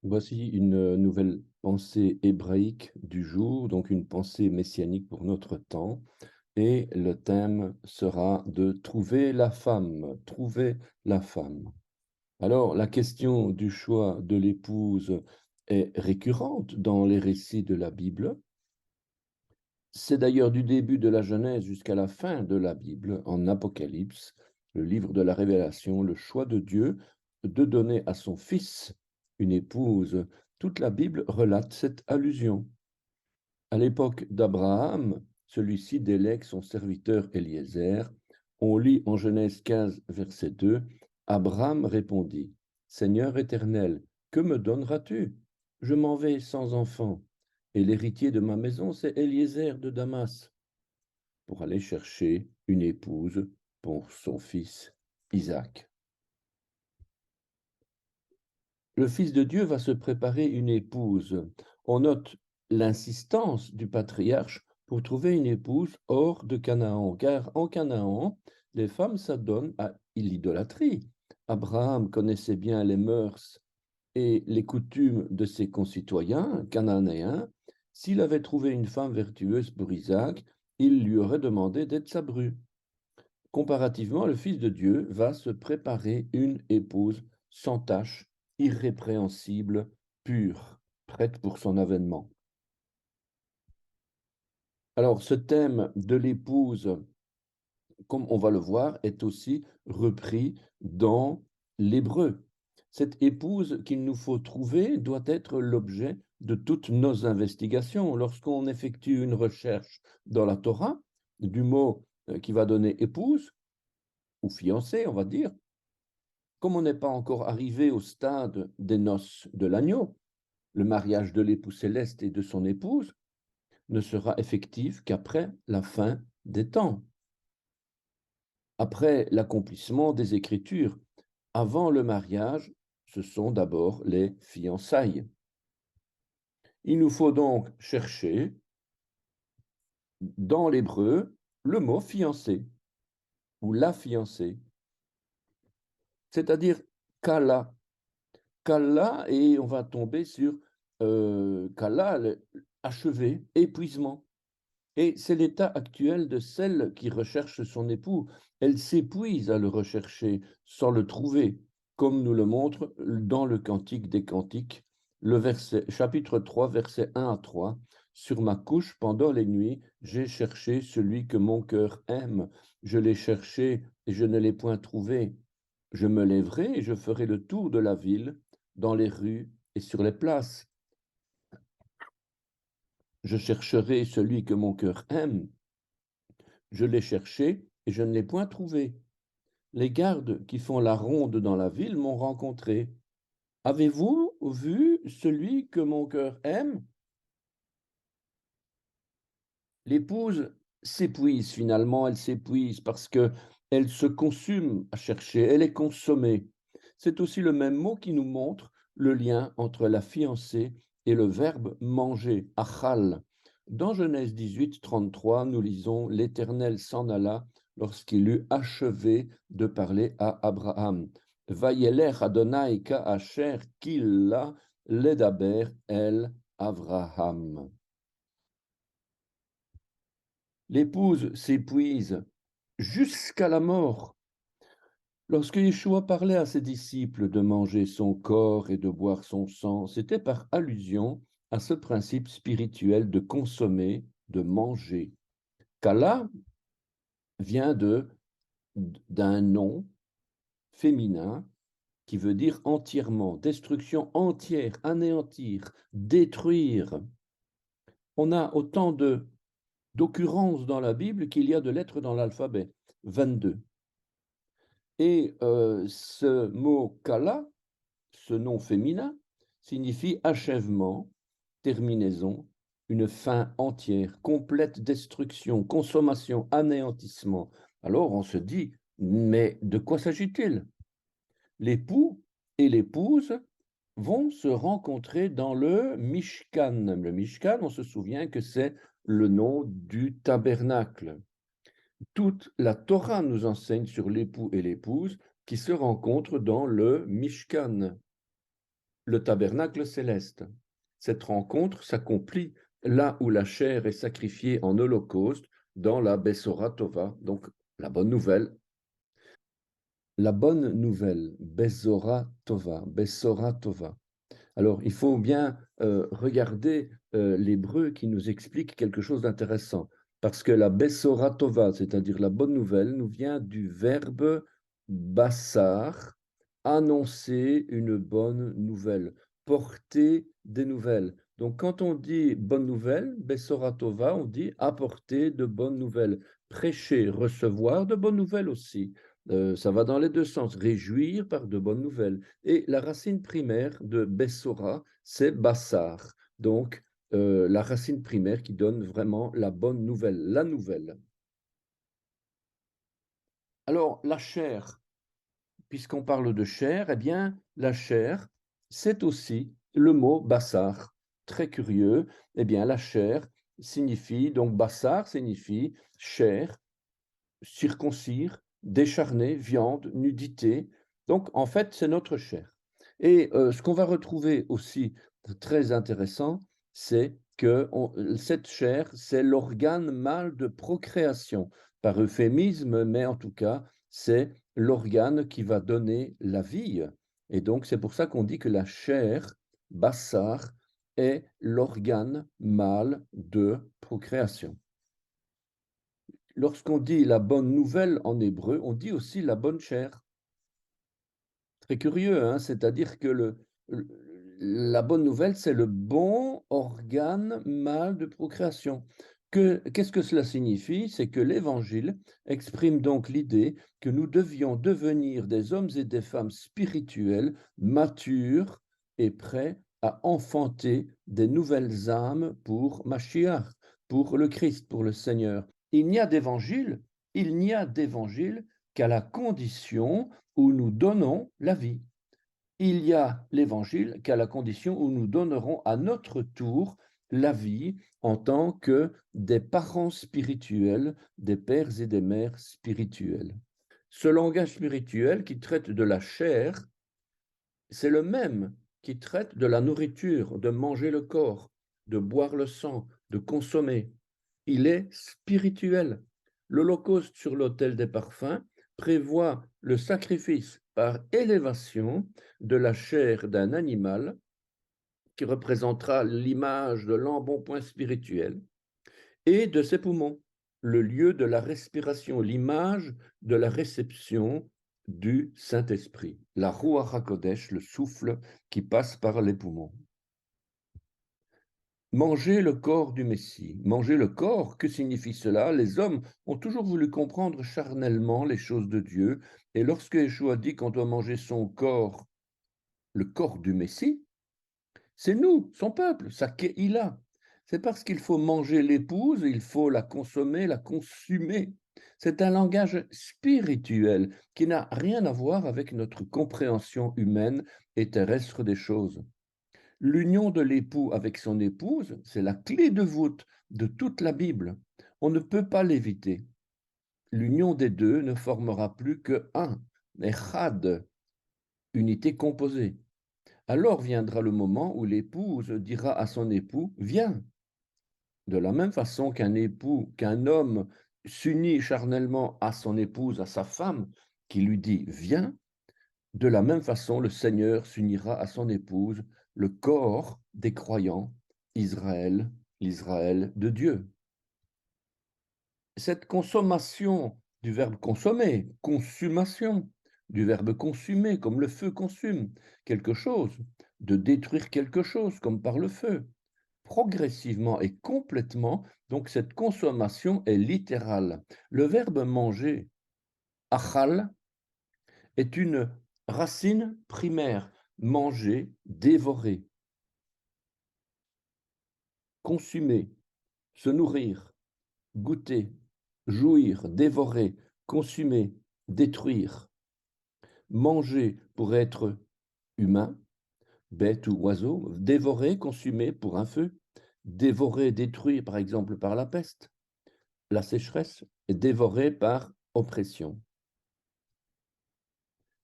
Voici une nouvelle pensée hébraïque du jour, donc une pensée messianique pour notre temps. Et le thème sera de trouver la femme, trouver la femme. Alors, la question du choix de l'épouse est récurrente dans les récits de la Bible. C'est d'ailleurs du début de la Genèse jusqu'à la fin de la Bible, en Apocalypse, le livre de la Révélation, le choix de Dieu de donner à son Fils une épouse. Toute la Bible relate cette allusion. À l'époque d'Abraham, celui-ci délègue son serviteur Éliézer. On lit en Genèse 15, verset 2, Abraham répondit, Seigneur éternel, que me donneras-tu? Je m'en vais sans enfant, et l'héritier de ma maison, c'est Éliézer de Damas, pour aller chercher une épouse pour son fils Isaac. Le Fils de Dieu va se préparer une épouse. On note l'insistance du patriarche pour trouver une épouse hors de Canaan, car en Canaan, les femmes s'adonnent à l'idolâtrie. Abraham connaissait bien les mœurs et les coutumes de ses concitoyens cananéens. S'il avait trouvé une femme vertueuse pour Isaac, il lui aurait demandé d'être sa bru. Comparativement, le Fils de Dieu va se préparer une épouse sans tache, irrépréhensible, pure, prête pour son avènement. Alors, ce thème de l'épouse, comme on va le voir, est aussi repris dans l'hébreu. Cette épouse qu'il nous faut trouver doit être l'objet de toutes nos investigations. Lorsqu'on effectue une recherche dans la Torah, du mot qui va donner épouse, ou fiancée, on va dire, comme on n'est pas encore arrivé au stade des noces de l'agneau, le mariage de l'époux céleste et de son épouse ne sera effectif qu'après la fin des temps, après l'accomplissement des Écritures. Avant le mariage, ce sont d'abord les fiançailles. Il nous faut donc chercher dans l'hébreu le mot fiancé ou la fiancée, c'est-à-dire kala. Kala, et on va tomber sur kala, achevé, épuisement. Et c'est l'état actuel de celle qui recherche son époux. Elle s'épuise à le rechercher sans le trouver, comme nous le montre dans le Cantique des Cantiques, le chapitre 3, versets 1 à 3. Sur ma couche, pendant les nuits, j'ai cherché celui que mon cœur aime. Je l'ai cherché et je ne l'ai point trouvé. Je me lèverai et je ferai le tour de la ville, dans les rues et sur les places. Je chercherai celui que mon cœur aime. Je l'ai cherché et je ne l'ai point trouvé. Les gardes qui font la ronde dans la ville m'ont rencontré. Avez-vous vu celui que mon cœur aime? L'épouse s'épuise finalement, elle s'épuise parce que elle se consume à chercher, elle est consommée. C'est aussi le même mot qui nous montre le lien entre la fiancée et le verbe manger, achal. Dans Genèse 18, 33, nous lisons l'Éternel s'en alla lorsqu'il eut achevé de parler à Abraham. Vayeler Adonai ka asher killa ledaber el Avraham. L'épouse s'épuise jusqu'à la mort. Lorsque Yeshua parlait à ses disciples de manger son corps et de boire son sang, c'était par allusion à ce principe spirituel de consommer, de manger. Kala vient d'un nom féminin qui veut dire entièrement, destruction entière, anéantir, détruire. On a autant d'occurrences dans la Bible qu'il y a de lettres dans l'alphabet, 22. Et ce mot kala, ce nom féminin, signifie achèvement, terminaison, une fin entière, complète destruction, consommation, anéantissement. Alors on se dit, mais de quoi s'agit-il? L'époux et l'épouse vont se rencontrer dans le Mishkan. Le Mishkan, on se souvient que c'est le nom du tabernacle. Toute la Torah nous enseigne sur l'époux et l'épouse qui se rencontrent dans le Mishkan. le tabernacle céleste. Cette rencontre s'accomplit là où la chair est sacrifiée en holocauste, dans la Bessora Tova, donc la bonne nouvelle. La bonne nouvelle, Bessora Tova. Alors, il faut bien regarder l'hébreu qui nous explique quelque chose d'intéressant, parce que la Bessora Tova, c'est-à-dire la bonne nouvelle, nous vient du verbe bassar, annoncer une bonne nouvelle, porter des nouvelles. Donc, quand on dit bonne nouvelle, Bessora Tova, on dit apporter de bonnes nouvelles, prêcher, recevoir de bonnes nouvelles aussi. Ça va dans les deux sens, réjouir par de bonnes nouvelles. Et la racine primaire de Bessora, c'est Bassar. Donc, la racine primaire qui donne vraiment la bonne nouvelle, la nouvelle. Alors, la chair, puisqu'on parle de chair, eh bien, la chair, c'est aussi le mot Bassar. Très curieux, eh bien, la chair signifie, donc Bassar signifie chair, circoncire, décharné, viande, nudité. Donc, en fait, c'est notre chair. Et ce qu'on va retrouver aussi très intéressant, c'est que cette chair, c'est l'organe mâle de procréation, par euphémisme, mais en tout cas, c'est l'organe qui va donner la vie. Et donc, c'est pour ça qu'on dit que la chair, bassar, est l'organe mâle de procréation. Lorsqu'on dit la bonne nouvelle en hébreu, on dit aussi la bonne chair. Très curieux, hein, c'est-à-dire que la bonne nouvelle, c'est le bon organe mâle de procréation. Qu'est-ce que cela signifie? C'est que l'Évangile exprime donc l'idée que nous devions devenir des hommes et des femmes spirituels, matures et prêts à enfanter des nouvelles âmes pour Mashiach, pour le Christ, pour le Seigneur. Il n'y a d'évangile, il n'y a d'évangile qu'à la condition où nous donnons la vie. Il y a l'évangile qu'à la condition où nous donnerons à notre tour la vie en tant que des parents spirituels, des pères et des mères spirituels. Ce langage spirituel qui traite de la chair, c'est le même qui traite de la nourriture, de manger le corps, de boire le sang, de consommer. Il est spirituel. L'Holocauste sur l'autel des parfums prévoit le sacrifice par élévation de la chair d'un animal qui représentera l'image de l'embonpoint spirituel et de ses poumons, le lieu de la respiration, l'image de la réception du Saint-Esprit, la Ruach HaKodesh, le souffle qui passe par les poumons. Manger le corps du Messie. Manger le corps, que signifie cela? Les hommes ont toujours voulu comprendre charnellement les choses de Dieu, et lorsque Yeshua dit qu'on doit manger son corps, le corps du Messie, c'est nous, son peuple, ça qu'il a. C'est parce qu'il faut manger l'épouse, il faut la consommer, la consumer. C'est un langage spirituel qui n'a rien à voir avec notre compréhension humaine et terrestre des choses. L'union de l'époux avec son épouse, c'est la clé de voûte de toute la Bible. On ne peut pas l'éviter. L'union des deux ne formera plus que un, echad, unité composée. Alors viendra le moment où l'épouse dira à son époux, viens. De la même façon qu'un homme s'unit charnellement à son épouse, à sa femme, qui lui dit, viens, de la même façon, le Seigneur s'unira à son épouse, le corps des croyants, Israël, l'Israël de Dieu. Cette consommation du verbe consommer, consommation du verbe consumer, comme le feu consume quelque chose, de détruire quelque chose, comme par le feu, progressivement et complètement, donc cette consommation est littérale. Le verbe manger, achal, est une racine primaire, manger, dévorer, consumer, se nourrir, goûter, jouir, dévorer, consumer, détruire. Manger pour être humain, bête ou oiseau, dévorer, consumer pour un feu, dévorer, détruire par exemple par la peste, la sécheresse, et dévorer par oppression.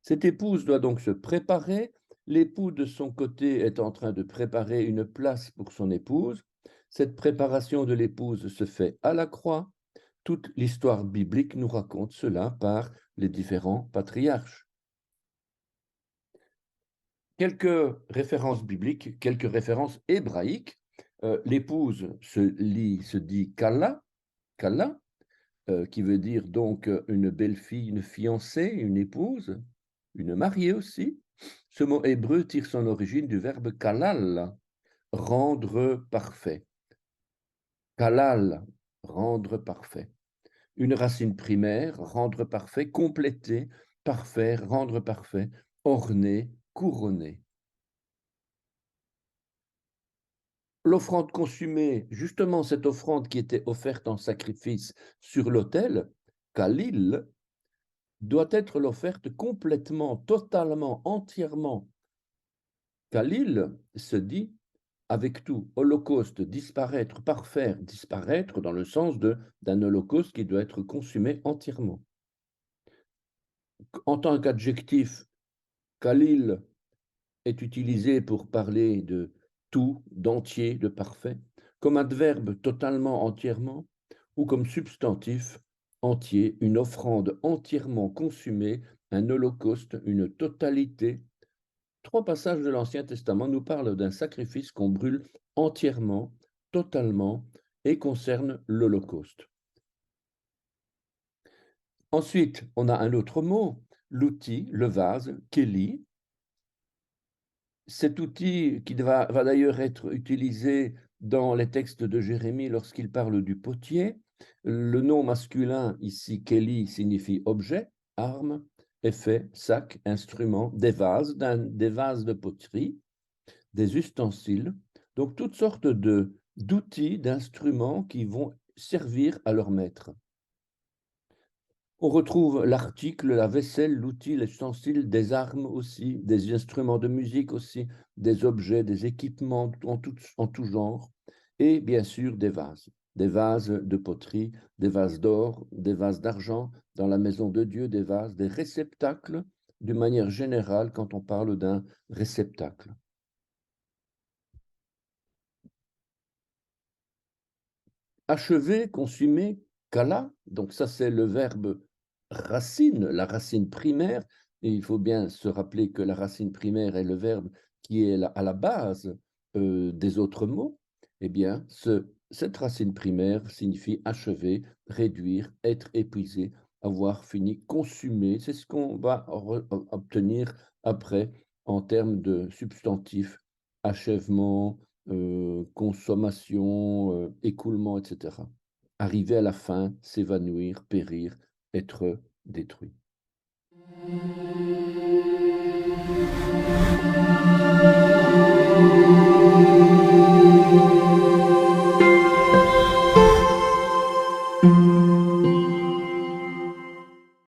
Cette épouse doit donc se préparer L'époux, de son côté, est en train de préparer une place pour son épouse. Cette préparation de l'épouse se fait à la croix. Toute l'histoire biblique nous raconte cela par les différents patriarches. Quelques références bibliques, quelques références hébraïques. L'épouse se dit Kala, Kala, qui veut dire donc une belle-fille, une fiancée, une épouse, une mariée aussi. Ce mot hébreu tire son origine du verbe kalal, rendre parfait. Kalal, rendre parfait. Une racine primaire, rendre parfait, compléter, parfaire, rendre parfait, orner, couronner. L'offrande consumée, justement cette offrande qui était offerte en sacrifice sur l'autel, Kalil, doit être l'offerte complètement, totalement, entièrement. Kalil se dit avec tout, holocauste, disparaître, parfaire, disparaître dans le sens d'un holocauste qui doit être consumé entièrement. En tant qu'adjectif, Kalil est utilisé pour parler de tout, d'entier, de parfait, comme adverbe totalement, entièrement, ou comme substantif entier, une offrande entièrement consumée, un holocauste, une totalité. 3 passages de l'Ancien Testament nous parlent d'un sacrifice qu'on brûle entièrement, totalement, et concerne l'holocauste. Ensuite, on a un autre mot, l'outil, le vase, keli. Cet outil qui va d'ailleurs être utilisé dans les textes de Jérémie lorsqu'il parle du potier. Le nom masculin ici, keli, signifie objet, arme, effet, sac, instrument, des vases de poterie, des ustensiles, donc toutes sortes d'outils, d'instruments qui vont servir à leur maître. On retrouve l'article, la vaisselle, l'outil, l'ustensile, des armes aussi, des instruments de musique aussi, des objets, des équipements en tout genre, et bien sûr des vases de poterie, des vases d'or, des vases d'argent, dans la maison de Dieu, des vases, des réceptacles, d'une manière générale quand on parle d'un réceptacle. Achever, consumer, kala, donc ça c'est le verbe racine, la racine primaire, et il faut bien se rappeler que la racine primaire est le verbe qui est à la base des autres mots. Eh bien, cette racine primaire signifie achever, réduire, être épuisé, avoir fini, consumer. C'est ce qu'on va obtenir après en termes de substantifs, achèvement, consommation, écoulement, etc. Arriver à la fin, s'évanouir, périr, être détruit.